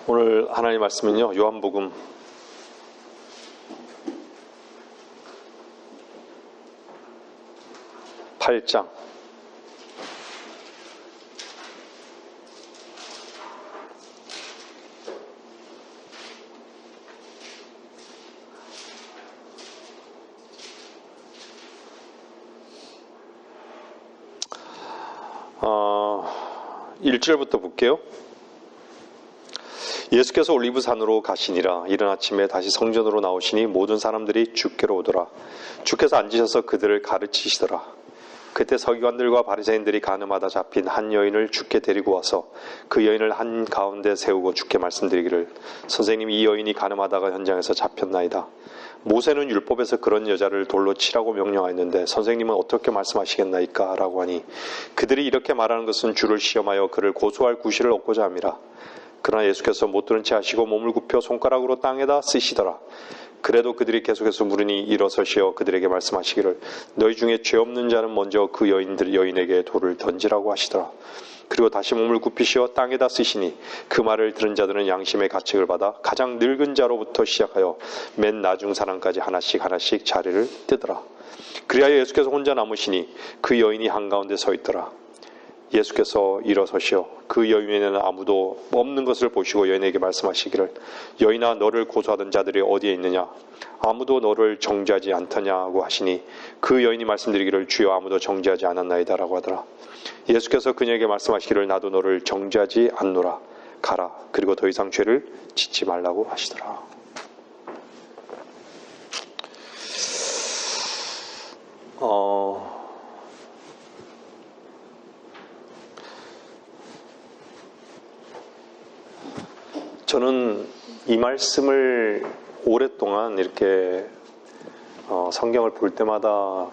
오늘 하나님 말씀은요, 요한복음 8장 어, 1절부터 볼게요. 예수께서 올리브산으로 가시니라. 이른 아침에 다시 성전으로 나오시니 모든 사람들이 주께로 오더라. 주께서 앉으셔서 그들을 가르치시더라. 그때 서기관들과 바리새인들이 가늠하다 잡힌 한 여인을 주께 데리고 와서 그 여인을 한 가운데 세우고 주께 말씀드리기를, 선생님, 이 여인이 가늠하다가 현장에서 잡혔나이다. 모세는 율법에서 그런 여자를 돌로 치라고 명령하였는데 선생님은 어떻게 말씀하시겠나이까? 라고 하니, 그들이 이렇게 말하는 것은 주를 시험하여 그를 고소할 구실을 얻고자 함이라. 그러나 예수께서 못 들은 채 하시고 몸을 굽혀 손가락으로 땅에다 쓰시더라. 그래도 그들이 계속해서 물으니 일어서시어 그들에게 말씀하시기를, 너희 중에 죄 없는 자는 먼저 그 여인에게 돌을 던지라고 하시더라. 그리고 다시 몸을 굽히시어 땅에다 쓰시니 그 말을 들은 자들은 양심의 가책을 받아 가장 늙은 자로부터 시작하여 맨 나중 사람까지 하나씩 자리를 뜨더라. 그리하여 예수께서 혼자 남으시니 그 여인이 한가운데 서 있더라. 예수께서 일어서시어 그 여인에는 아무도 없는 것을 보시고 여인에게 말씀하시기를, 여인아, 너를 고소하던 자들이 어디에 있느냐? 아무도 너를 정죄하지 않더냐고 하시니, 그 여인이 말씀드리기를, 주여, 아무도 정죄하지 않았나이다 라고 하더라. 예수께서 그녀에게 말씀하시기를, 나도 너를 정죄하지 않노라. 가라. 그리고 더 이상 죄를 짓지 말라고 하시더라. 저는 이 말씀을 오랫동안 이렇게 성경을 볼 때마다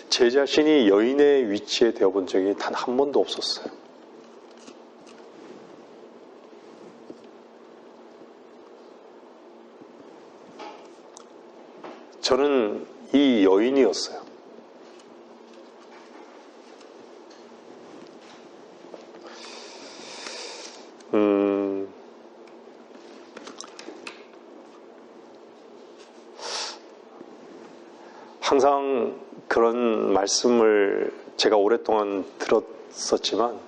제 자신이 여인의 위치에 되어본 적이 단 한 번도 없었어요. 저는 이 여인이었어요. 항상 그런 말씀을 제가 오랫동안 들었었지만,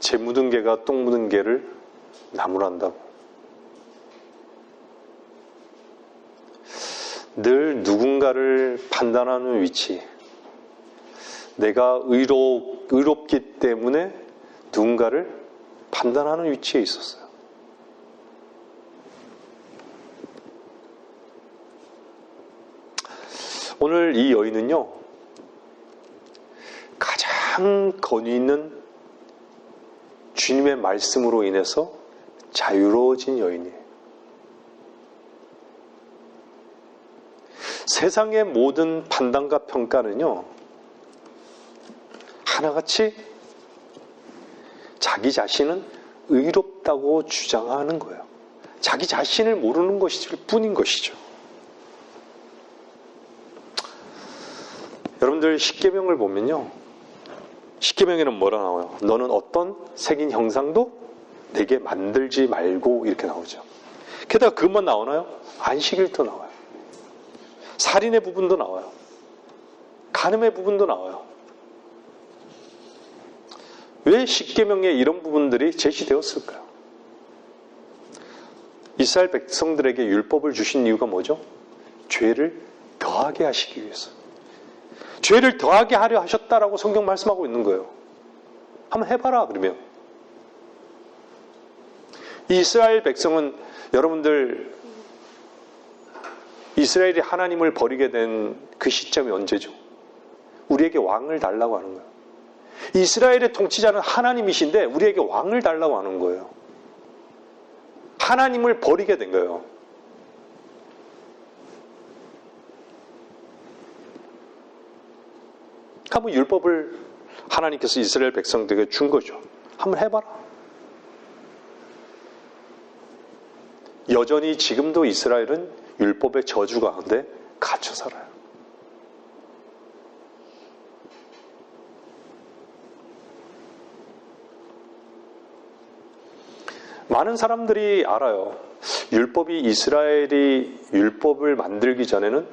재 묻은 개가 똥 묻은 개를 나무란다고. 늘 누군가를 판단하는 위치, 내가 의롭기 때문에 누군가를 판단하는 위치에 있었어요. 오늘 이 여인은요, 가장 권위 있는 주님의 말씀으로 인해서 자유로워진 여인이에요. 세상의 모든 판단과 평가는요, 하나같이 자기 자신은 의롭다고 주장하는 거예요. 자기 자신을 모르는 것일 뿐인 것이죠. 여러분들 십계명을 보면요, 십계명에는 뭐라 나와요? 너는 어떤 색인 형상도 내게 만들지 말고, 이렇게 나오죠. 게다가 그것만 나오나요? 안식일도 나와요. 살인의 부분도 나와요. 간음의 부분도 나와요. 왜 십계명에 이런 부분들이 제시되었을까요? 이스라엘 백성들에게 율법을 주신 이유가 뭐죠? 죄를 더하게 하시기 위해서. 죄를 더하게 하려 하셨다라고 성경 말씀하고 있는 거예요. 한번 해봐라 그러면. 이스라엘 백성은, 여러분들, 이스라엘이 하나님을 버리게 된 그 시점이 언제죠? 우리에게 왕을 달라고 하는 거예요. 이스라엘의 통치자는 하나님이신데 우리에게 왕을 달라고 하는 거예요. 하나님을 버리게 된 거예요. 한번 율법을 하나님께서 이스라엘 백성들에게 준 거죠. 한번 해봐라. 여전히 지금도 이스라엘은 율법의 저주 가운데 갇혀 살아요. 많은 사람들이 알아요. 율법이 이스라엘이 율법을 만들기 전에는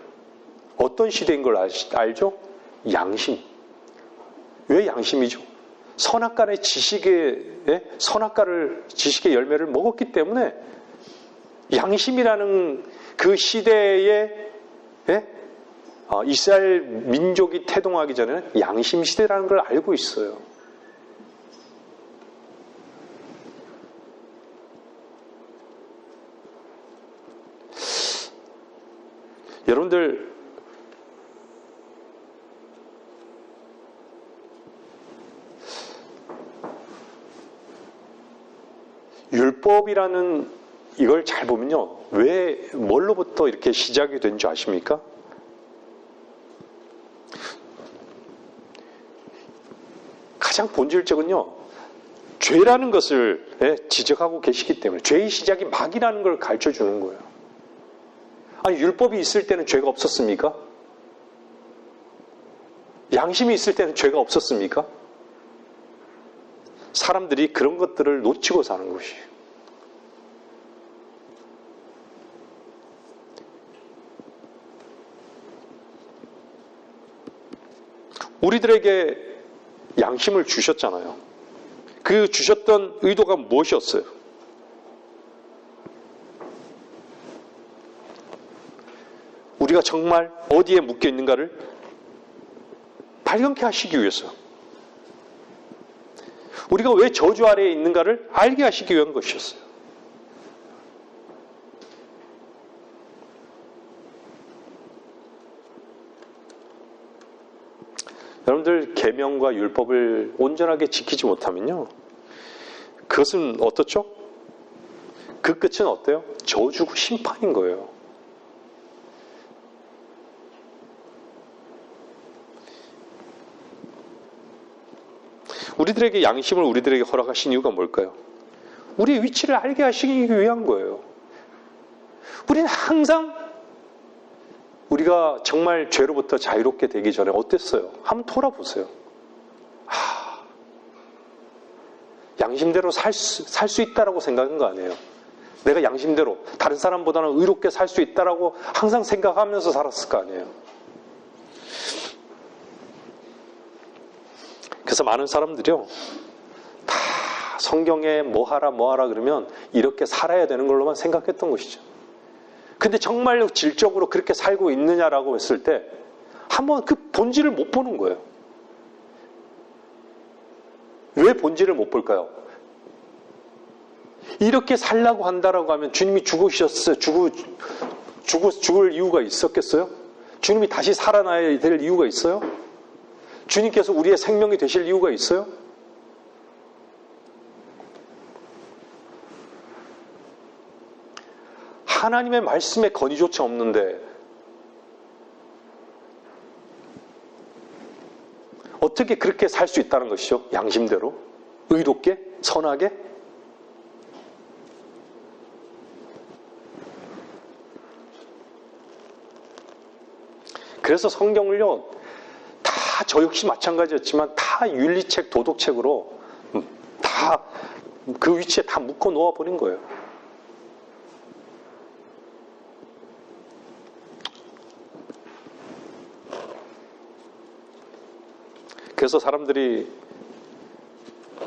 어떤 시대인 걸 알죠? 양심. 왜 양심이죠? 선악간의 지식의 열매를 먹었기 때문에 양심이라는 그 시대에 이스라엘 민족이 태동하기 전에는 양심 시대라는 걸 알고 있어요. 여러분들 율법이라는 이걸 잘 보면요. 왜 뭘로부터 이렇게 시작이 된 줄 아십니까? 가장 본질적은요. 죄라는 것을 지적하고 계시기 때문에 죄의 시작이 막이라는 걸 가르쳐 주는 거예요. 아니 율법이 있을 때는 죄가 없었습니까? 양심이 있을 때는 죄가 없었습니까? 사람들이 그런 것들을 놓치고 사는 것이에요. 우리들에게 양심을 주셨잖아요. 그 주셨던 의도가 무엇이었어요? 우리가 정말 어디에 묶여 있는가를 발견케 하시기 위해서. 우리가 왜 저주 아래에 있는가를 알게 하시기 위한 것이었어요. 여러분들 계명과 율법을 온전하게 지키지 못하면요. 그것은 어떻죠? 그 끝은 어때요? 저주고 심판인 거예요. 우리들에게 양심을 우리들에게 허락하신 이유가 뭘까요? 우리의 위치를 알게 하시기 위한 거예요. 우리는 항상 우리가 정말 죄로부터 자유롭게 되기 전에 어땠어요? 한번 돌아보세요. 양심대로 살 수 있다라고 생각한 거 아니에요. 내가 양심대로 다른 사람보다는 의롭게 살 수 있다라고 항상 생각하면서 살았을 거 아니에요. 그래서 많은 사람들이요. 다 성경에 뭐하라 그러면 이렇게 살아야 되는 걸로만 생각했던 것이죠. 근데 정말 질적으로 그렇게 살고 있느냐라고 했을 때 한번 그 본질을 못 보는 거예요. 왜 본질을 못 볼까요? 이렇게 살라고 한다라고 하면 주님이 죽으셨어요. 죽을 이유가 있었겠어요? 주님이 다시 살아나야 될 이유가 있어요? 주님께서 우리의 생명이 되실 이유가 있어요? 하나님의 말씀에 건의조차 없는데 어떻게 그렇게 살 수 있다는 것이죠? 양심대로? 의롭게? 선하게? 그래서 성경을요, 다 저 역시 마찬가지였지만 다 윤리책, 도덕책으로 다 그 위치에 다 묶어 놓아버린 거예요. 그래서 사람들이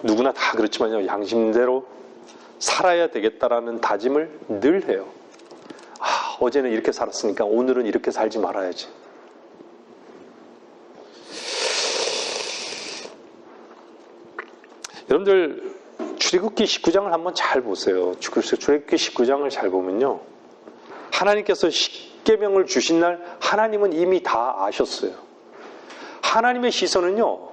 누구나 다 그렇지만요. 양심대로 살아야 되겠다라는 다짐을 늘 해요. 어제는 이렇게 살았으니까 오늘은 이렇게 살지 말아야지. 여러분들 출애굽기 19장을 한번 잘 보세요. 출애굽기 19장을 잘 보면요. 하나님께서 십계명을 주신 날 하나님은 이미 다 아셨어요. 하나님의 시선은요.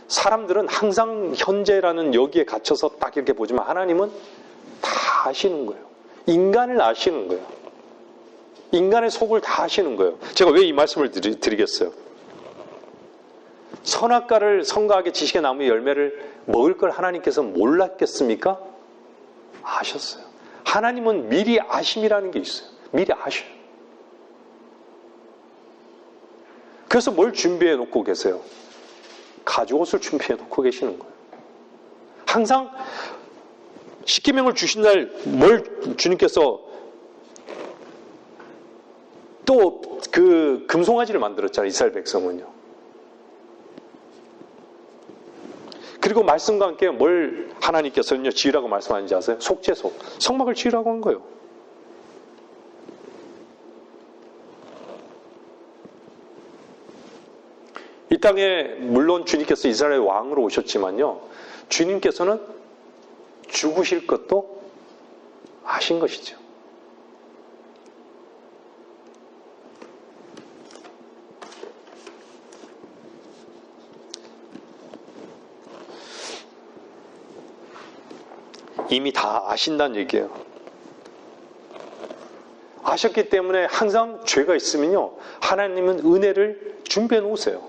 사람들은 항상 현재라는 여기에 갇혀서 딱 이렇게 보지만 하나님은 다 아시는 거예요. 인간을 아시는 거예요. 인간의 속을 다 아시는 거예요. 제가 왜 이 말씀을 드리겠어요? 선악과를 선과하게 지식의 나무의 열매를 먹을 걸 하나님께서 몰랐겠습니까? 아셨어요. 하나님은 미리 아심이라는 게 있어요. 미리 아셔요. 그래서 뭘 준비해 놓고 계세요? 가죽옷을 준비해 놓고 계시는 거예요. 항상 십계명을 주신 날 뭘 주님께서 또 그 금송아지를 만들었잖아요. 이스라엘 백성은요. 그리고 말씀과 함께 뭘 하나님께서는요 지으라고 말씀하는지 아세요? 속죄소, 성막을 지으라고 한 거예요. 이 땅에 물론 주님께서 이스라엘 왕으로 오셨지만요, 주님께서는 죽으실 것도 아신 것이죠. 이미 다 아신다는 얘기예요. 아셨기 때문에 항상 죄가 있으면요, 하나님은 은혜를 준비해 놓으세요.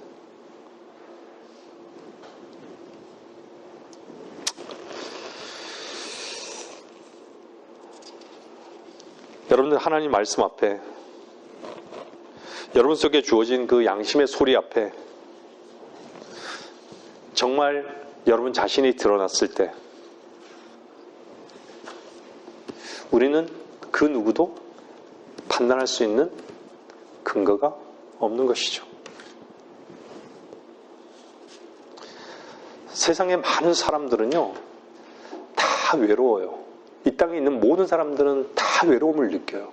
여러분들 하나님 말씀 앞에, 여러분 속에 주어진 그 양심의 소리 앞에 정말 여러분 자신이 드러났을 때 우리는 그 누구도 판단할 수 있는 근거가 없는 것이죠. 세상의 많은 사람들은요 다 외로워요. 이 땅에 있는 모든 사람들은 다 외로움을 느껴요.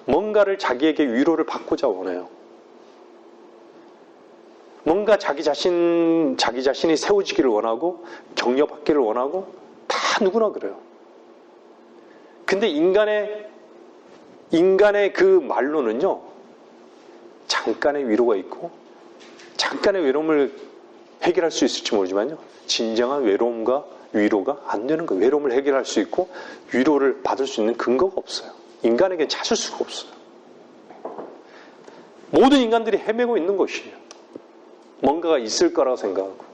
뭔가를 자기에게 위로를 받고자 원해요. 뭔가 자기 자신이 세워지기를 원하고 격려받기를 원하고 다 누구나 그래요. 근데 인간의 그 말로는요 잠깐의 위로가 있고 잠깐의 외로움을 해결할 수 있을지 모르지만요 진정한 외로움과 위로가 안 되는 거예요. 외로움을 해결할 수 있고 위로를 받을 수 있는 근거가 없어요. 인간에게 찾을 수가 없어요. 모든 인간들이 헤매고 있는 것이에요. 뭔가가 있을 거라고 생각하고.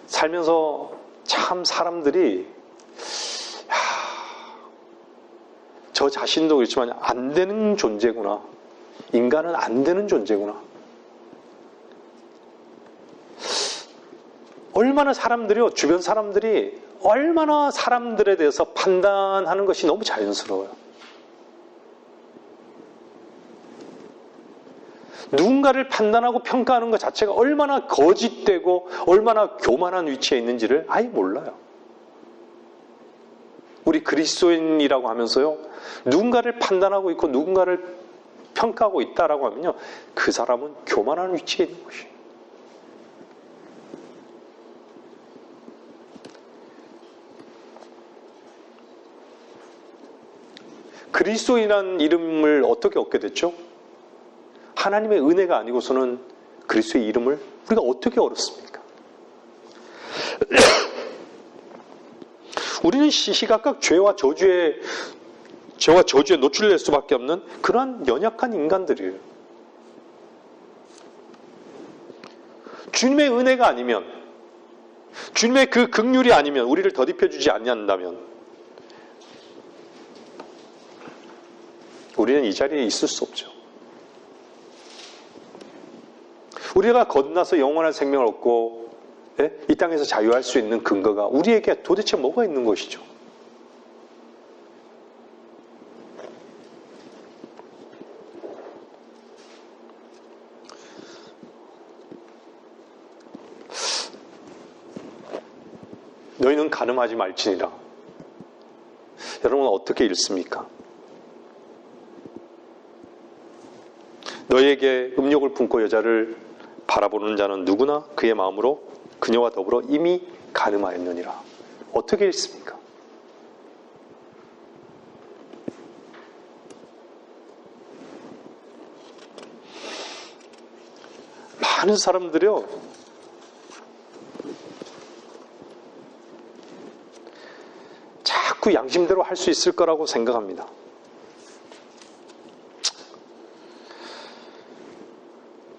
살면서 참 사람들이 저 자신도 그렇지만 안 되는 존재구나. 인간은 안 되는 존재구나. 얼마나 사람들이요, 주변 사람들이 얼마나 사람들에 대해서 판단하는 것이 너무 자연스러워요. 누군가를 판단하고 평가하는 것 자체가 얼마나 거짓되고 얼마나 교만한 위치에 있는지를 아예 몰라요. 우리 그리스도인이라고 하면서요, 누군가를 판단하고 있고 누군가를 평가하고 있다라고 하면요, 그 사람은 교만한 위치에 있는 것이에요. 그리스도인이라는 이름을 어떻게 얻게 됐죠? 하나님의 은혜가 아니고서는 그리스도의 이름을 우리가 어떻게 얻었습니까? 우리는 시시각각 죄와 저주에 노출될 수밖에 없는 그러한 연약한 인간들이에요. 주님의 은혜가 아니면, 주님의 그 긍휼이 아니면, 우리를 더딥혀주지 않는다면 우리는 이 자리에 있을 수 없죠. 우리가 거듭나서 영원한 생명을 얻고 이 땅에서 자유할 수 있는 근거가 우리에게 도대체 뭐가 있는 것이죠? 너희는 간음하지 말지니라. 여러분은 어떻게 읽습니까? 너희에게 음욕을 품고 여자를 바라보는 자는 누구나 그의 마음으로 그녀와 더불어 이미 간음하였느니라. 어떻게 읽습니까? 많은 사람들이요, 자꾸 양심대로 할 수 있을 거라고 생각합니다.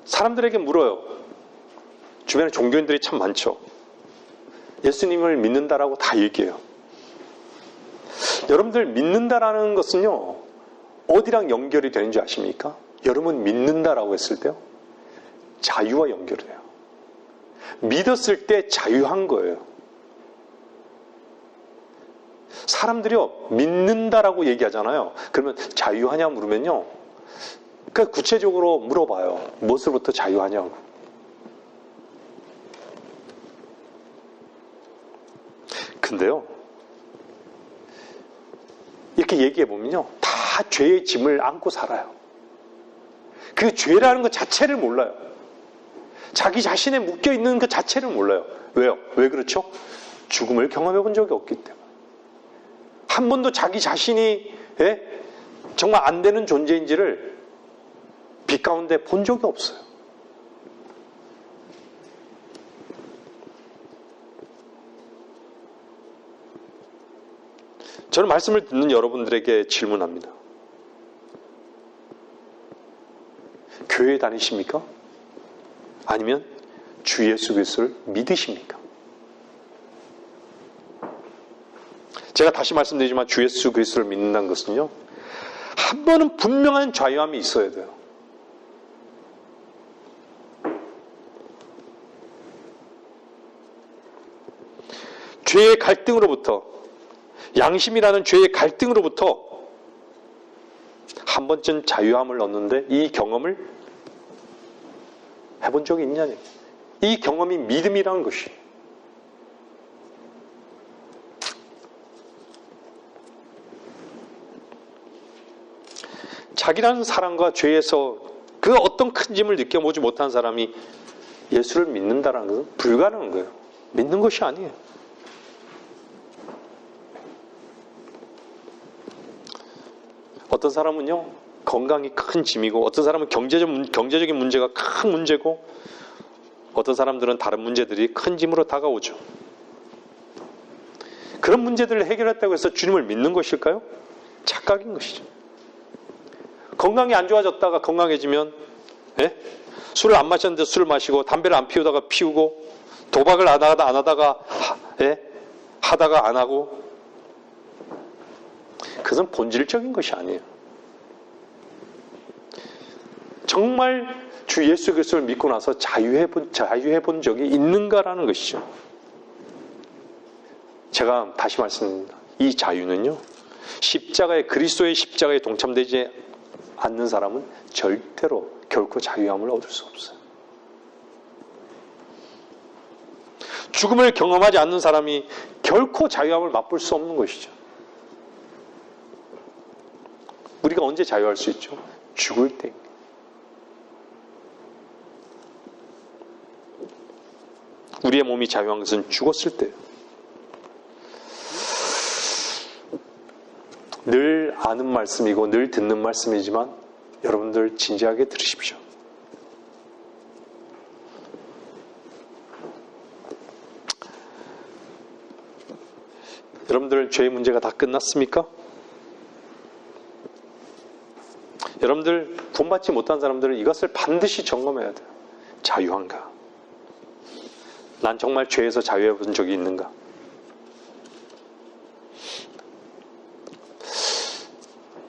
사람들에게 물어요. 주변에 종교인들이 참 많죠. 예수님을 믿는다라고 다 얘기해요. 여러분들 믿는다라는 것은요, 어디랑 연결이 되는지 아십니까? 여러분 믿는다라고 했을 때요, 자유와 연결해요. 믿었을 때 자유한 거예요. 사람들이요, 믿는다라고 얘기하잖아요. 그러면 자유하냐 물으면요, 그러니까 구체적으로 물어봐요. 무엇으로부터 자유하냐고. 근데요, 이렇게 얘기해 보면요, 다 죄의 짐을 안고 살아요. 그 죄라는 것 자체를 몰라요. 자기 자신에 묶여 있는 것 자체를 몰라요. 왜요? 왜 그렇죠? 죽음을 경험해 본 적이 없기 때문에. 한 번도 자기 자신이 정말 안 되는 존재인지를 빛 가운데 본 적이 없어요. 저는 말씀을 듣는 여러분들에게 질문합니다. 교회 다니십니까? 아니면 주 예수 그리스도를 믿으십니까? 제가 다시 말씀드리지만 주 예수 그리스도를 믿는다는 것은요, 한 번은 분명한 자유함이 있어야 돼요. 죄의 갈등으로부터, 양심이라는 죄의 갈등으로부터 한 번쯤 자유함을 얻는데 이 경험을 해본 적이 있냐니. 이 경험이 믿음이라는 것이. 자기라는 사랑과 죄에서 그 어떤 큰 짐을 느껴보지 못한 사람이 예수를 믿는다는 것은 불가능한 거예요. 믿는 것이 아니에요. 어떤 사람은요, 건강이 큰 짐이고, 어떤 사람은 경제적인 문제가 큰 문제고, 어떤 사람들은 다른 문제들이 큰 짐으로 다가오죠. 그런 문제들을 해결했다고 해서 주님을 믿는 것일까요? 착각인 것이죠. 건강이 안 좋아졌다가 건강해지면, 술을 안 마셨는데 술을 마시고, 담배를 안 피우다가 피우고, 도박을 안 하다가 하다가 안 하고, 그것은 본질적인 것이 아니에요. 정말 주 예수 그리스도를 믿고 나서 자유해 본 적이 있는가라는 것이죠. 제가 다시 말씀드립니다. 이 자유는요, 그리스도의 십자가에 동참되지 않는 사람은 절대로 결코 자유함을 얻을 수 없어요. 죽음을 경험하지 않는 사람이 결코 자유함을 맛볼 수 없는 것이죠. 우리가 언제 자유할 수 있죠? 죽을 때. 우리의 몸이 자유한 것은 죽었을 때예요. 늘 아는 말씀이고 늘 듣는 말씀이지만 여러분들 진지하게 들으십시오. 여러분들 죄의 문제가 다 끝났습니까? 여러분들 구원받지 못한 사람들은 이것을 반드시 점검해야 돼요. 자유한가? 난 정말 죄에서 자유해 본 적이 있는가?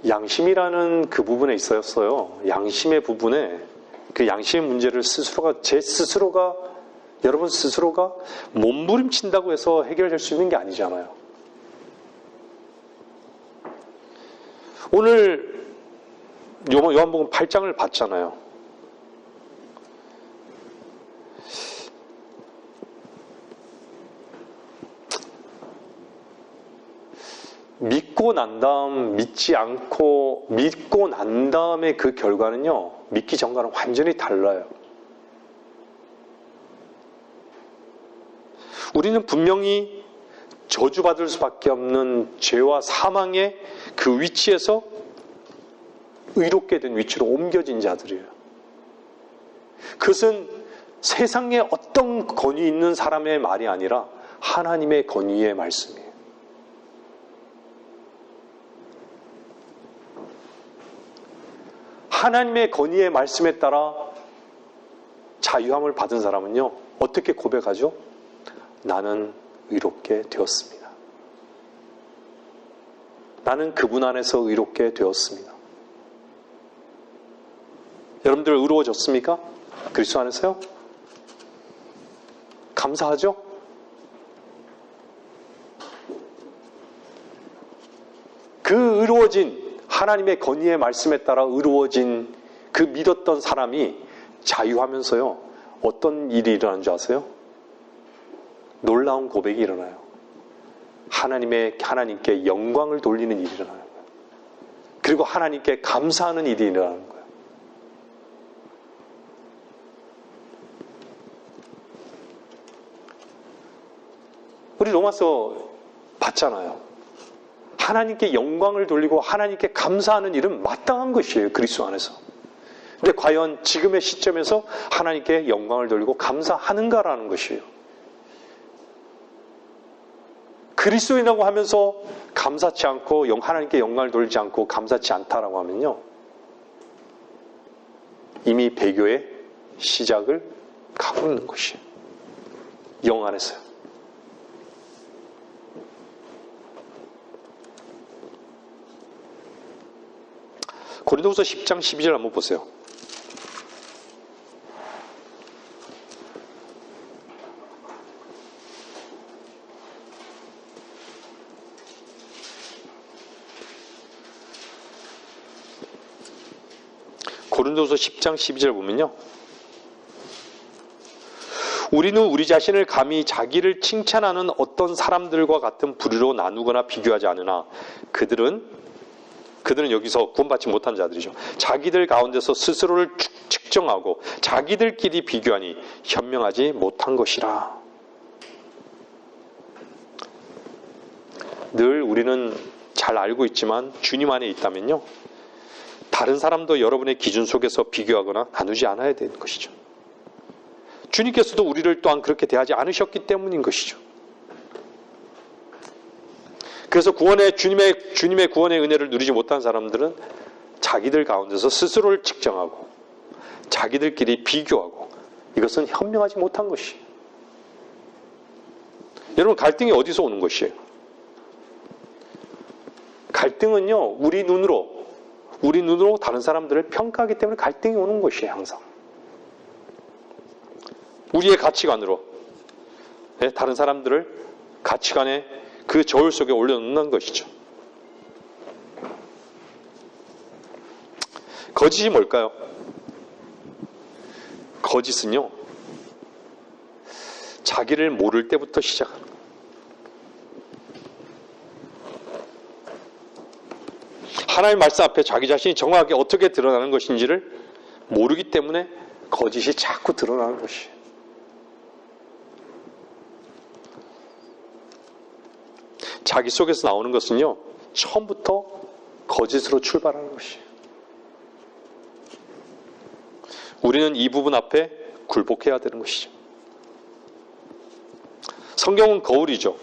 양심이라는 그 부분에 있었어요. 양심의 부분에 그 양심의 문제를 여러분 스스로가 몸부림친다고 해서 해결될 수 있는 게 아니잖아요. 오늘 요한복음 8장을 봤잖아요. 믿고 난 다음에 그 결과는요, 믿기 전과는 완전히 달라요. 우리는 분명히 저주받을 수밖에 없는 죄와 사망의 그 위치에서 의롭게 된 위치로 옮겨진 자들이에요. 그것은 세상에 어떤 권위 있는 사람의 말이 아니라 하나님의 권위의 말씀이에요. 하나님의 권위의 말씀에 따라 자유함을 받은 사람은요, 어떻게 고백하죠? 나는 의롭게 되었습니다. 나는 그분 안에서 의롭게 되었습니다. 여러분들 의로워졌습니까? 그리스도 안에서요? 감사하죠? 그 의로워진 하나님의 건의의 말씀에 따라 의로워진 그 믿었던 사람이 자유하면서요, 어떤 일이 일어나는 줄 아세요? 놀라운 고백이 일어나요. 하나님께 영광을 돌리는 일이 일어나는 거예요. 그리고 하나님께 감사하는 일이 일어나는 거예요. 우리 로마서 봤잖아요. 하나님께 영광을 돌리고 하나님께 감사하는 일은 마땅한 것이에요. 그리스도 안에서. 근데 과연 지금의 시점에서 하나님께 영광을 돌리고 감사하는가라는 것이에요. 그리스도인이라고 하면서 감사치 않고 하나님께 영광을 돌리지 않고 감사치 않다라고 하면요, 이미 배교의 시작을 가고 있는 것이에요. 영 안에서요. 고린도후서 10장 12절 한번 보세요. 고린도후서 10장 12절 보면요, 우리는 우리 자신을 감히 자기를 칭찬하는 어떤 사람들과 같은 부류로 나누거나 비교하지 않으나 그들은 여기서 구원받지 못한 자들이죠. 자기들 가운데서 스스로를 측정하고 자기들끼리 비교하니 현명하지 못한 것이라. 늘 우리는 잘 알고 있지만 주님 안에 있다면요, 다른 사람도 여러분의 기준 속에서 비교하거나 나누지 않아야 되는 것이죠. 주님께서도 우리를 또한 그렇게 대하지 않으셨기 때문인 것이죠. 그래서 주님의 구원의 은혜를 누리지 못한 사람들은 자기들 가운데서 스스로를 측정하고 자기들끼리 비교하고 이것은 현명하지 못한 것이에요. 여러분, 갈등이 어디서 오는 것이에요? 갈등은요, 우리 눈으로 다른 사람들을 평가하기 때문에 갈등이 오는 것이에요. 항상 우리의 가치관으로 다른 사람들을 가치관에 그 저울 속에 올려놓는 것이죠. 거짓이 뭘까요? 거짓은요, 자기를 모를 때부터 시작하는 거예요. 하나님 말씀 앞에 자기 자신이 정확하게 어떻게 드러나는 것인지를 모르기 때문에 거짓이 자꾸 드러나는 것이에요. 자기 속에서 나오는 것은요, 처음부터 거짓으로 출발하는 것이에요. 우리는 이 부분 앞에 굴복해야 되는 것이죠. 성경은 거울이죠.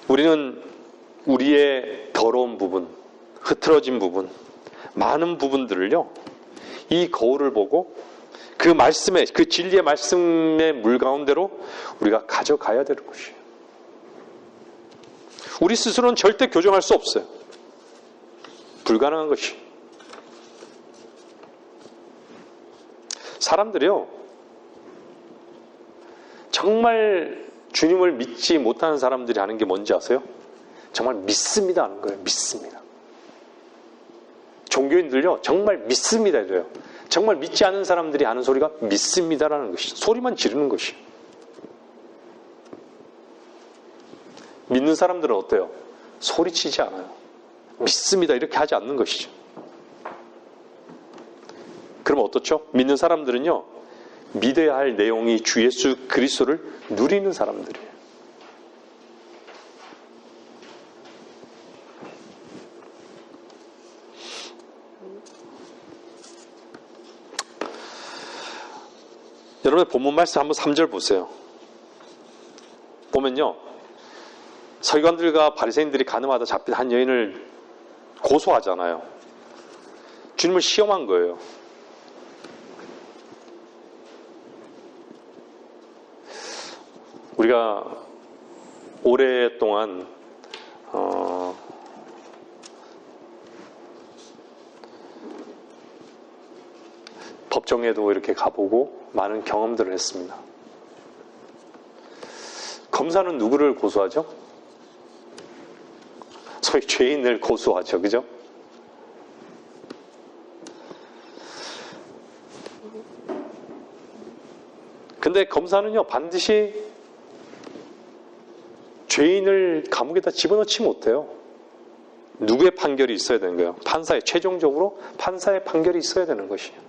우리는 우리의 더러운 부분, 흐트러진 부분, 많은 부분들을요, 이 거울을 보고 그 말씀의, 그 진리의 말씀의 물 가운데로 우리가 가져가야 되는 것이에요. 우리 스스로는 절대 교정할 수 없어요. 불가능한 것이. 사람들이요, 정말 주님을 믿지 못하는 사람들이 하는 게 뭔지 아세요? 정말 믿습니다 하는 거예요. 믿습니다. 종교인들요, 정말 믿습니다 이래요. 정말 믿지 않는 사람들이 하는 소리가 믿습니다라는 것이, 소리만 지르는 것이. 믿는 사람들은 어때요? 소리치지 않아요. 믿습니다 이렇게 하지 않는 것이죠. 그럼 어떻죠? 믿는 사람들은요, 믿어야 할 내용이 주 예수 그리스도를 누리는 사람들이에요. 여러분, 본문 말씀 한번 3절 보세요. 보면요, 서기관들과 바리새인들이 간음하다 잡힌 한 여인을 고소하잖아요. 주님을 시험한 거예요. 우리가 오랫동안 법정에도 이렇게 가보고 많은 경험들을 했습니다. 검사는 누구를 고소하죠? 소위 죄인을 고소하죠. 그죠? 근데 검사는요, 반드시 죄인을 감옥에다 집어넣지 못해요. 누구의 판결이 있어야 되는 거예요? 판사의, 최종적으로 판사의 판결이 있어야 되는 것이에요.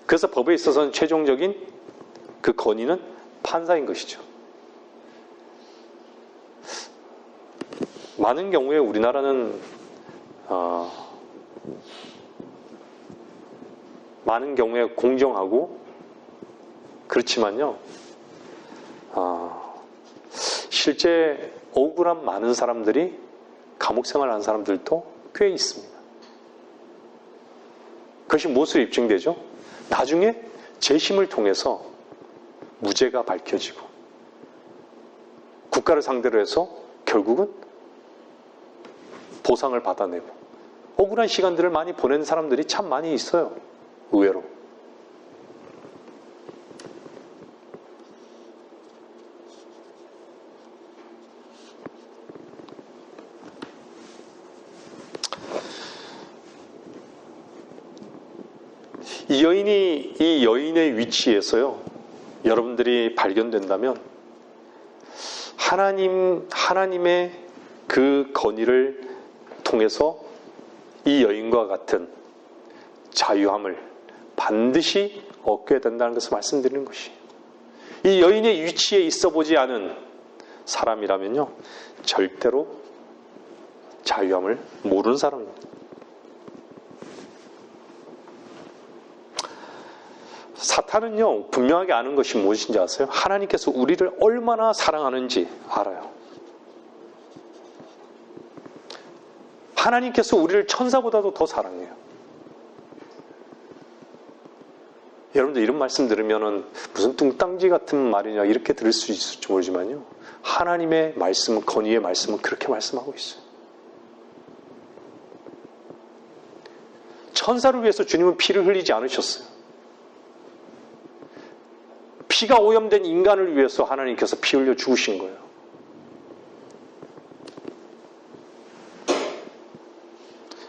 그래서 법에 있어서는 최종적인 그 권위는 판사인 것이죠. 많은 경우에 우리나라는 많은 경우에 공정하고 그렇지만요, 실제 억울한 많은 사람들이 감옥 생활하는 사람들도 꽤 있습니다. 그것이 무엇으로 입증되죠? 나중에 재심을 통해서 무죄가 밝혀지고 국가를 상대로 해서 결국은 보상을 받아내고 억울한 시간들을 많이 보낸 사람들이 참 많이 있어요. 의외로. 이 여인의 위치에서요, 여러분들이 발견된다면 하나님의 그 건의를 통해서 이 여인과 같은 자유함을 반드시 얻게 된다는 것을 말씀드리는 것이에요. 이 여인의 위치에 있어 보지 않은 사람이라면요, 절대로 자유함을 모르는 사람입니다. 사탄은요, 분명하게 아는 것이 무엇인지 아세요? 하나님께서 우리를 얼마나 사랑하는지 알아요. 하나님께서 우리를 천사보다도 더 사랑해요. 여러분들 이런 말씀 들으면은 무슨 뚱땅지 같은 말이냐 이렇게 들을 수 있을지 모르지만요, 하나님의 말씀은, 건의의 말씀은 그렇게 말씀하고 있어요. 천사를 위해서 주님은 피를 흘리지 않으셨어요. 피가 오염된 인간을 위해서 하나님께서 피 흘려 죽으신 거예요.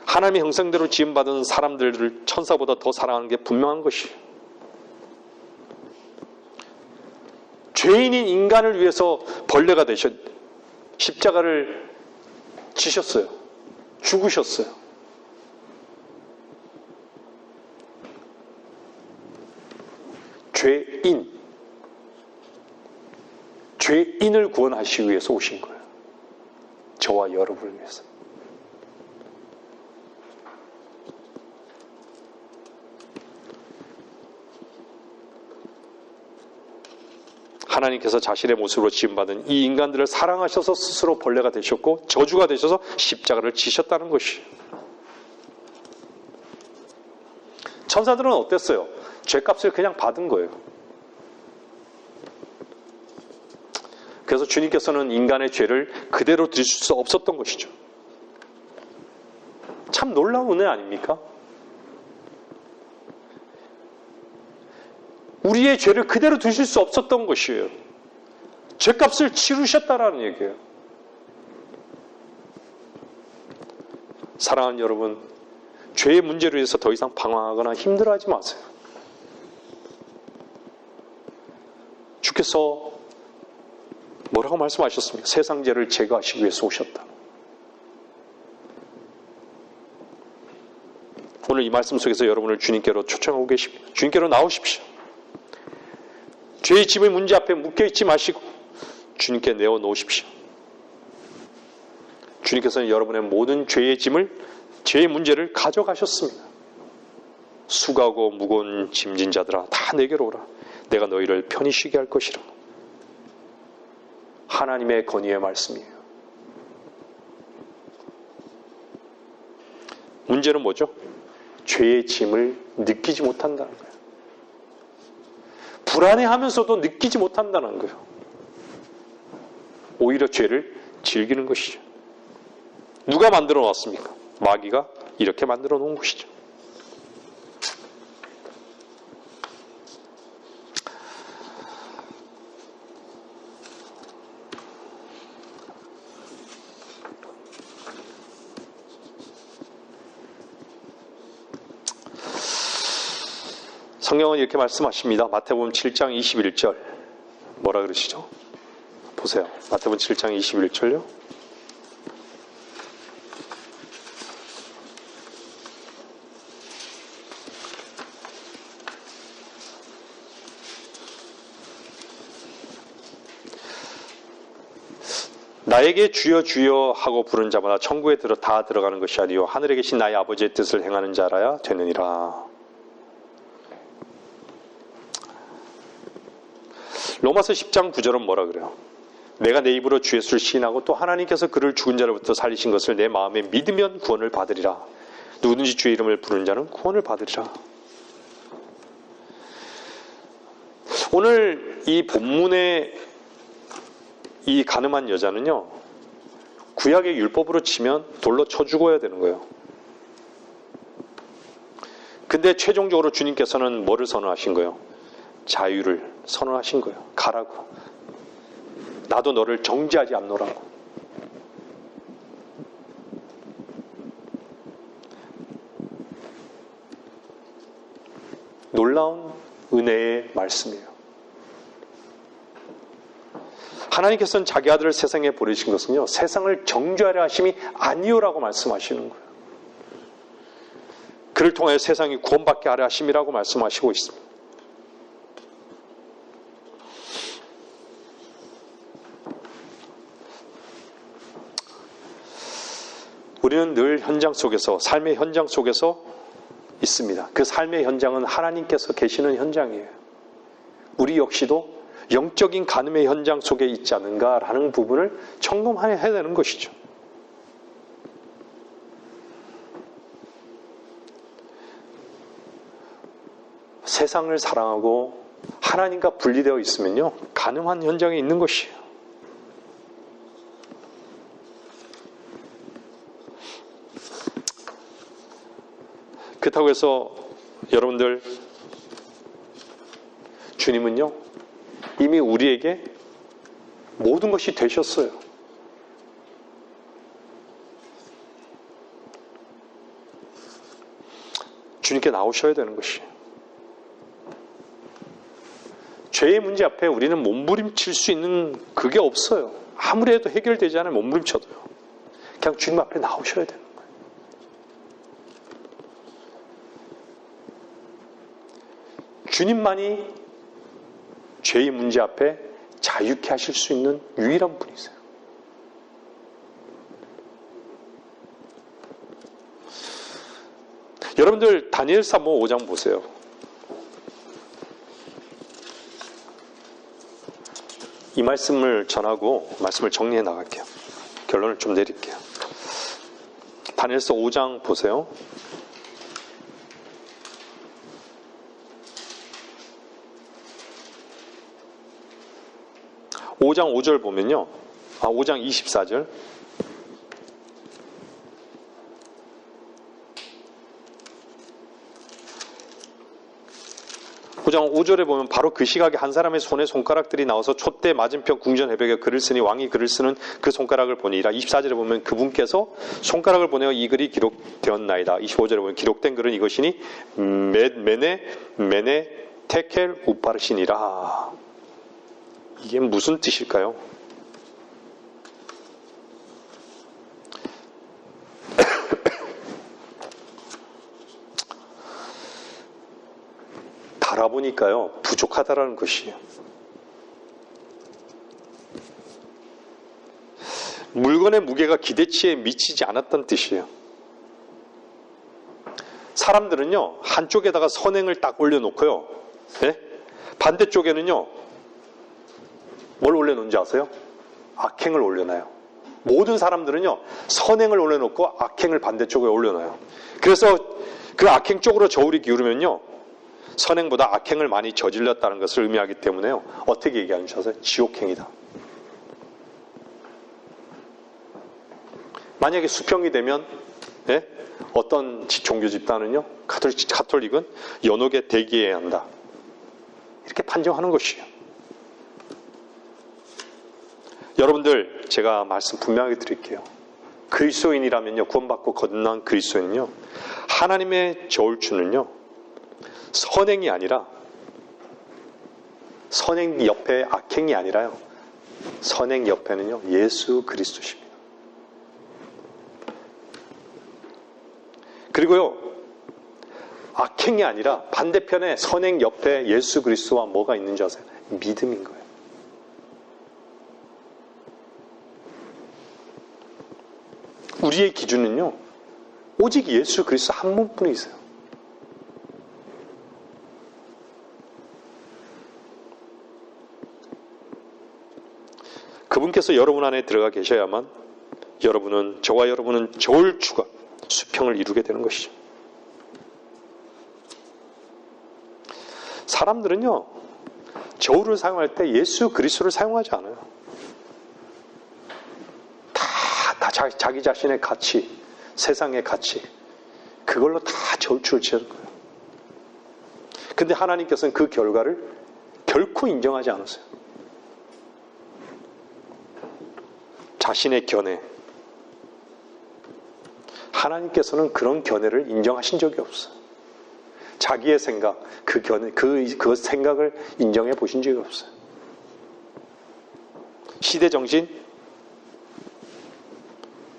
하나님의 형상대로 지음받은 사람들을 천사보다 더 사랑하는 게 분명한 것이에요. 죄인인 인간을 위해서 벌레가 되셨, 십자가를 지셨어요. 죽으셨어요. 죄인을 구원하시기 위해서 오신 거예요. 저와 여러분을 위해서. 하나님께서 자신의 모습으로 지음받은 이 인간들을 사랑하셔서 스스로 벌레가 되셨고 저주가 되셔서 십자가를 지셨다는 것이에요. 천사들은 어땠어요? 죄값을 그냥 받은 거예요. 그래서 주님께서는 인간의 죄를 그대로 드실 수 없었던 것이죠. 참 놀라운 은혜 아닙니까? 우리의 죄를 그대로 드실 수 없었던 것이에요. 죄값을 치르셨다라는 얘기예요. 사랑하는 여러분, 죄의 문제로 인해서 더 이상 방황하거나 힘들어하지 마세요. 주께서 뭐라고 말씀하셨습니까? 세상 죄를 제거하시기 위해서 오셨다. 오늘 이 말씀 속에서 여러분을 주님께로 초청하고 계십니다. 주님께로 나오십시오. 죄의 짐을 문제 앞에 묶여있지 마시고 주님께 내어놓으십시오. 주님께서는 여러분의 모든 죄의 짐을, 죄의 문제를 가져가셨습니다. 수고하고 무거운 짐진 자들아 다 내게로 오라. 내가 너희를 편히 쉬게 할 것이라. 하나님의 건의의 말씀이에요. 문제는 뭐죠? 죄의 짐을 느끼지 못한다는 거예요. 불안해하면서도 느끼지 못한다는 거예요. 오히려 죄를 즐기는 것이죠. 누가 만들어 놨습니까? 마귀가 이렇게 만들어 놓은 것이죠. 성경은 이렇게 말씀하십니다. 마태복음 7장 21절. 뭐라 그러시죠? 보세요. 마태복음 7장 21절요. 나에게 주여 주여 하고 부른 자마다 천국에 다 들어가는 것이 아니요 하늘에 계신 나의 아버지의 뜻을 행하는 자라야 되느니라. 로마서 10장 9절은 뭐라 그래요? 내가 내 입으로 주 예수를 시인하고 또 하나님께서 그를 죽은 자로부터 살리신 것을 내 마음에 믿으면 구원을 받으리라. 누구든지 주의 이름을 부르는 자는 구원을 받으리라. 오늘 이 본문의 이 가늠한 여자는요, 구약의 율법으로 치면 돌로 쳐 죽어야 되는 거예요. 근데 최종적으로 주님께서는 뭐를 선언하신 거예요? 자유를 선언하신 거예요. 가라고. 나도 너를 정죄하지 않노라고. 놀라운 은혜의 말씀이에요. 하나님께서는 자기 아들을 세상에 보내신 것은요, 세상을 정죄하려 하심이 아니오라고 말씀하시는 거예요. 그를 통하여 세상이 구원받게 하려 하심이라고 말씀하시고 있습니다. 우리는 늘 현장 속에서, 삶의 현장 속에서 있습니다. 그 삶의 현장은 하나님께서 계시는 현장이에요. 우리 역시도 영적인 간음의 현장 속에 있지 않은가라는 부분을 점검해야 되는 것이죠. 세상을 사랑하고 하나님과 분리되어 있으면요, 간음한 현장에 있는 것이에요. 그렇다고 해서 여러분들, 주님은요, 이미 우리에게 모든 것이 되셨어요. 주님께 나오셔야 되는 것이에요. 죄의 문제 앞에 우리는 몸부림칠 수 있는 그게 없어요. 아무리 해도 해결되지 않으면 몸부림쳐도요. 그냥 주님 앞에 나오셔야 되는 거예요. 주님만이 죄의 문제 앞에 자유케 하실 수 있는 유일한 분이세요. 여러분들 다니엘서 5장 보세요. 이 말씀을 전하고 말씀을 정리해 나갈게요. 결론을 좀 내릴게요. 다니엘서 5장 보세요. 5장 5절 보면요. 5장 24절. 5장 5절에 보면 바로 그 시각에 한 사람의 손에 손가락들이 나와서 촛대 맞은편 궁전 해벽에 글을 쓰니 왕이 글을 쓰는 그 손가락을 보니라. 24절에 보면 그분께서 손가락을 보내어 이 글이 기록되었나이다. 25절에 보면 기록된 글은 이것이니 메네 테켈 우파르시니라. 이게 무슨 뜻일까요? 달아보니까요, 부족하다라는 것이에요. 물건의 무게가 기대치에 미치지 않았다는 뜻이에요. 사람들은요, 한쪽에다가 선행을 딱 올려놓고요, 네? 반대쪽에는요, 뭘 올려놓은지 아세요? 악행을 올려놔요. 모든 사람들은요, 선행을 올려놓고 악행을 반대쪽에 올려놔요. 그래서 그 악행 쪽으로 저울이 기울으면요, 선행보다 악행을 많이 저질렀다는 것을 의미하기 때문에요, 어떻게 얘기하는지 아세요? 지옥행이다. 만약에 수평이 되면, 네? 어떤 종교 집단은요, 가톨릭은 연옥에 대기해야 한다. 이렇게 판정하는 것이에요. 여러분들, 제가 말씀 분명하게 드릴게요. 그리스도인이라면요, 구원받고 거듭난 그리스도인은요, 하나님의 저울추는요, 선행이 아니라, 선행 옆에 악행이 아니라요. 선행 옆에는요, 예수 그리스도십니다. 그리고요, 악행이 아니라 반대편에 선행 옆에 예수 그리스도와 뭐가 있는 줄 아세요? 믿음인 거예요. 우리의 기준은요, 오직 예수 그리스도 한 분뿐이세요. 그분께서 여러분 안에 들어가 계셔야만 저와 여러분은 저울추가 수평을 이루게 되는 것이죠. 사람들은요, 저울을 사용할 때 예수 그리스도를 사용하지 않아요. 다 자기 자신의 가치, 세상의 가치, 그걸로 다 저울추를 지을 거예요. 근데 하나님께서는 그 결과를 결코 인정하지 않았어요. 자신의 견해, 하나님께서는 그런 견해를 인정하신 적이 없어요. 자기의 생각, 그 견해, 그 생각을 인정해 보신 적이 없어요. 시대 정신,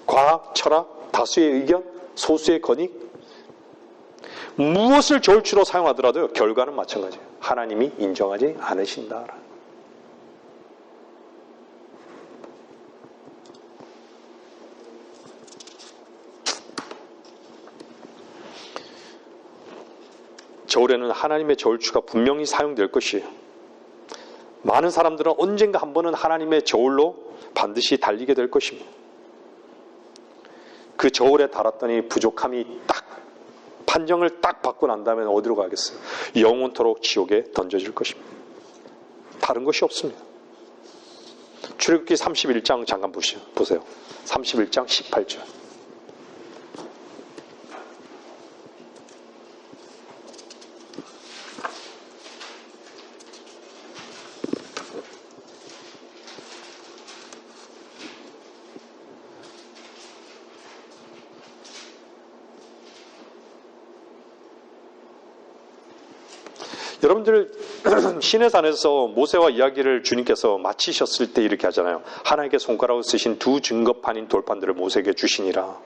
과학, 철학, 다수의 의견, 소수의 권익, 무엇을 저울추로 사용하더라도 결과는 마찬가지예요. 하나님이 인정하지 않으신다. 저울에는 하나님의 저울추가 분명히 사용될 것이에요. 많은 사람들은 언젠가 한 번은 하나님의 저울로 반드시 달리게 될 것입니다. 그 저울에 달았더니 부족함이 판정을 딱 받고 난 다음에 어디로 가겠어요? 영원토록 지옥에 던져질 것입니다. 다른 것이 없습니다. 출애굽기 31장 잠깐 보세요. 31장 18절. 여러분들 시내산에서 모세와 이야기를 주님께서 마치셨을 때 이렇게 하잖아요. 하나님께 손가락으로 쓰신 두 증거판인 돌판들을 모세에게 주시니라.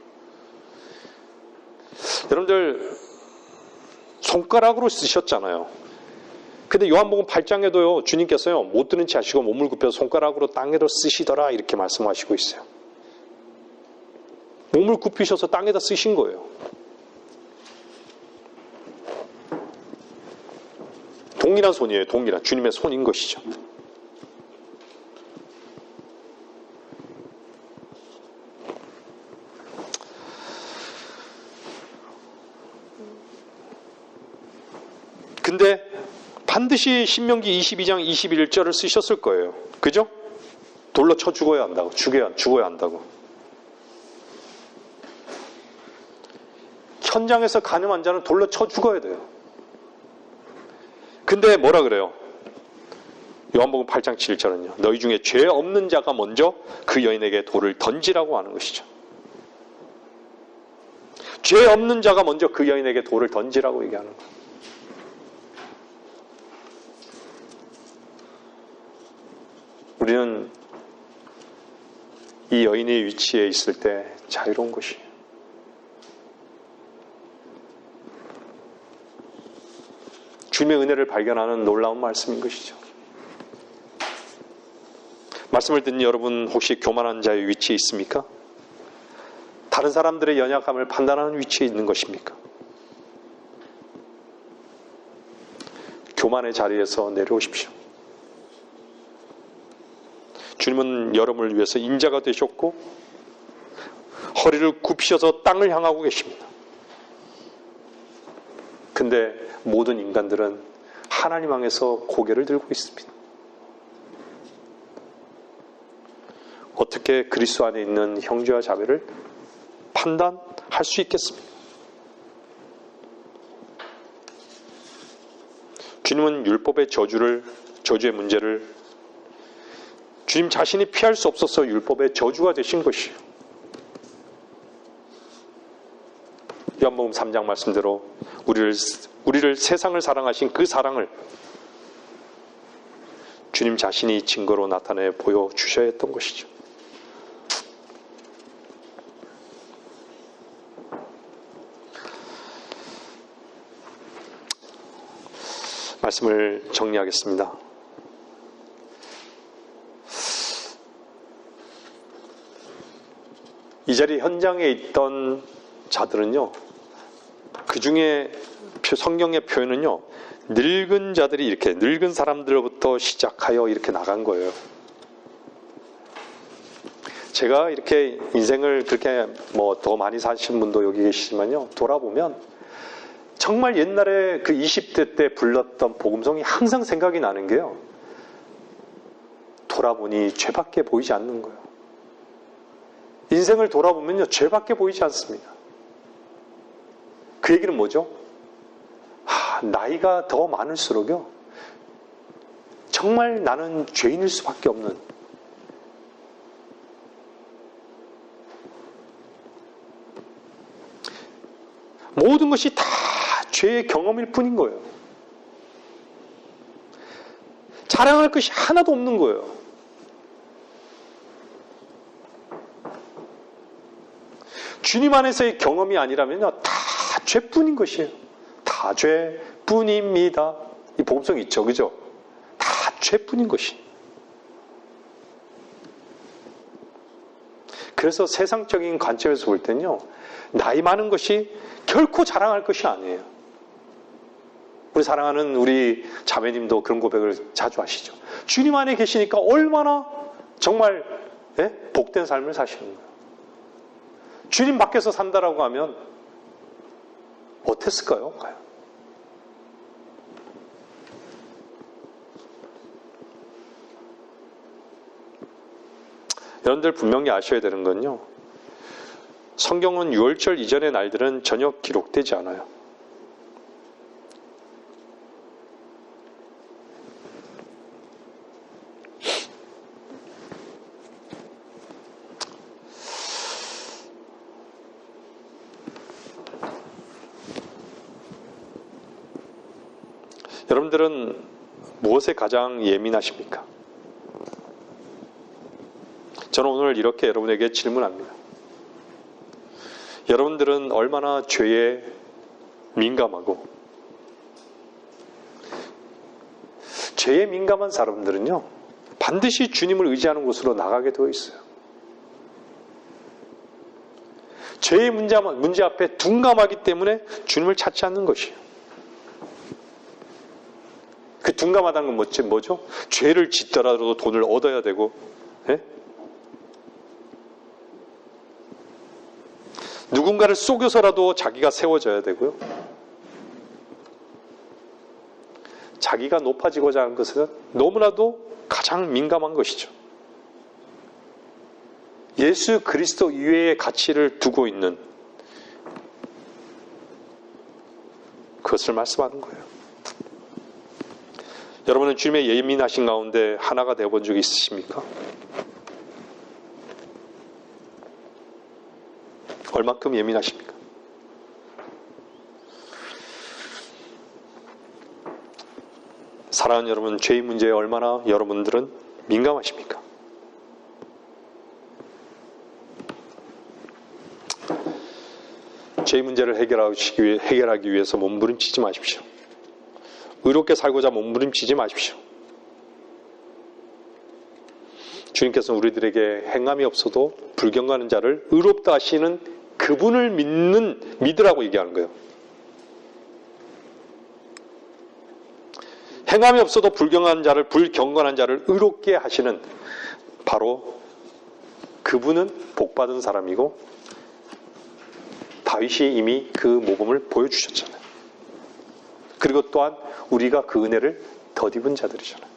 여러분들 손가락으로 쓰셨잖아요. 근데 요한복음 8장에도요, 주님께서요, 못 드는 채 하시고 몸을 굽혀서 손가락으로 땅에도 쓰시더라 이렇게 말씀하시고 있어요. 몸을 굽히셔서 땅에다 쓰신 거예요. 동일한 손이에요. 동일한 주님의 손인 것이죠. 근데 반드시 신명기 22장 21절을 쓰셨을 거예요. 그죠? 돌로 쳐 죽어야 한다고. 죽어야 한다고. 현장에서 간음한 자는 돌로 쳐 죽어야 돼요. 근데 뭐라 그래요? 요한복음 8장 7절은요. 너희 중에 죄 없는 자가 먼저 그 여인에게 돌을 던지라고 하는 것이죠. 죄 없는 자가 먼저 그 여인에게 돌을 던지라고 얘기하는 거예요. 우리는 이 여인의 위치에 있을 때 자유로운 것이에요. 주님의 은혜를 발견하는 놀라운 말씀인 것이죠. 말씀을 듣는 여러분 혹시 교만한 자의 위치에 있습니까? 다른 사람들의 연약함을 판단하는 위치에 있는 것입니까? 교만의 자리에서 내려오십시오. 주님은 여러분을 위해서 인자가 되셨고 허리를 굽히셔서 땅을 향하고 계십니다. 근데 모든 인간들은 하나님 향해서 고개를 들고 있습니다. 어떻게 그리스도 안에 있는 형제와 자매를 판단할 수 있겠습니까? 주님은 율법의 저주의 문제를 주님 자신이 피할 수 없어서 율법의 저주가 되신 것이에요. 요한복음 3장 말씀대로 우리를 세상을 사랑하신 그 사랑을 주님 자신이 증거로 나타내 보여주셔야 했던 것이죠. 말씀을 정리하겠습니다. 이 자리 현장에 있던 자들은요, 그 중에 성경의 표현은요, 늙은 자들이 이렇게 늙은 사람들로부터 시작하여 이렇게 나간 거예요. 제가 이렇게 인생을 그렇게 더 많이 사신 분도 여기 계시지만요, 돌아보면 정말 옛날에 그 20대 때 불렀던 복음송이 항상 생각이 나는 게요, 돌아보니 죄밖에 보이지 않는 거예요. 인생을 돌아보면요, 죄밖에 보이지 않습니다. 그 얘기는 뭐죠? 나이가 더 많을수록요, 정말 나는 죄인일 수밖에 없는, 모든 것이 다 죄의 경험일 뿐인 거예요. 자랑할 것이 하나도 없는 거예요. 주님 안에서의 경험이 아니라면요, 다 죄뿐인 것이에요. 다 죄뿐입니다. 이 복음성 있죠, 그죠? 다 죄뿐인 것이. 그래서 세상적인 관점에서 볼 때는요, 나이 많은 것이 결코 자랑할 것이 아니에요. 우리 사랑하는 우리 자매님도 그런 고백을 자주 하시죠. 주님 안에 계시니까 얼마나 정말 복된 삶을 사시는 거예요. 주님 밖에서 산다라고 하면 어땠을까요? 여러분들 분명히 아셔야 되는 건요, 성경은 유월절 이전의 날들은 전혀 기록되지 않아요. 여러분들은 무엇에 가장 예민하십니까? 저는 오늘 이렇게 여러분에게 질문합니다. 여러분들은 얼마나 죄에 민감하고, 죄에 민감한 사람들은요, 반드시 주님을 의지하는 곳으로 나가게 되어 있어요. 죄의 문제 앞에 둔감하기 때문에 주님을 찾지 않는 것이에요. 그 둔감하다는 건 뭐죠? 죄를 짓더라도 돈을 얻어야 되고, 누군가를 속여서라도 자기가 세워져야 되고요. 자기가 높아지고자 하는 것은 너무나도 가장 민감한 것이죠. 예수 그리스도 이외의 가치를 두고 있는 그것을 말씀하는 거예요. 여러분은 주님의 예민하신 가운데 하나가 되어본 적이 있으십니까? 얼만큼 예민하십니까? 사랑하는 여러분, 죄의 문제에 얼마나 여러분들은 민감하십니까? 죄의 문제를 해결하기 위해서 몸부림치지 마십시오. 의롭게 살고자 몸부림치지 마십시오. 주님께서는 우리들에게 행함이 없어도 불경하는 자를 의롭다 하시는 그분을 믿으라고 얘기하는 거예요. 행함이 없어도 불경건한 자를 의롭게 하시는 바로 그분은 복받은 사람이고, 다윗이 이미 그 모범을 보여주셨잖아요. 그리고 또한 우리가 그 은혜를 덧입은 자들이잖아요.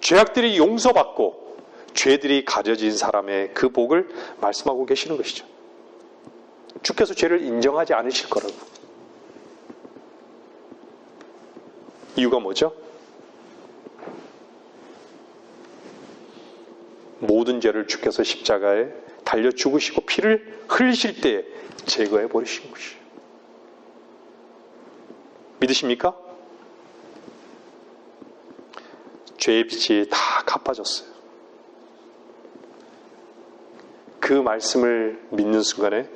죄악들이 용서받고 죄들이 가려진 사람의 그 복을 말씀하고 계시는 것이죠. 주께서 죄를 인정하지 않으실 거라고. 이유가 뭐죠? 모든 죄를 주께서 십자가에 달려 죽으시고 피를 흘리실 때 제거해 버리신 것이에요. 믿으십니까? 죄의 빚이 다 갚아졌어요. 그 말씀을 믿는 순간에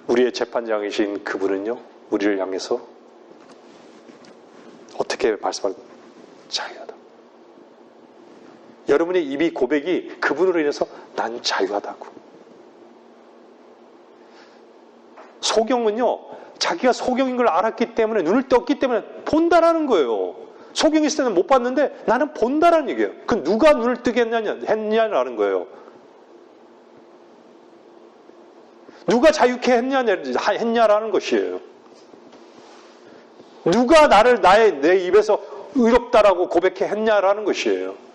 우리의 재판장이신 그분은요, 우리를 향해서 어떻게 말씀할 자유하다. 여러분의 입이 고백이 그분으로 인해서 난 자유하다고. 소경은요, 자기가 소경인 걸 알았기 때문에, 눈을 떴기 때문에 본다라는 거예요. 소경이 있을 때는 못 봤는데 나는 본다라는 얘기예요. 그 누가 눈을 뜨게 했냐라는 거예요. 누가 자유케 했냐라는 것이에요. 누가 나를 내 입에서 의롭다라고 고백해 했냐라는 것이에요.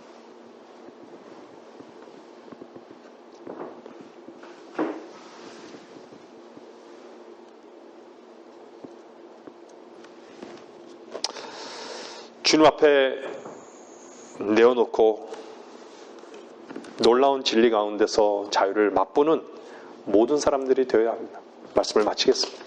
주님 앞에 내어놓고 놀라운 진리 가운데서 자유를 맛보는 모든 사람들이 되어야 합니다. 말씀을 마치겠습니다.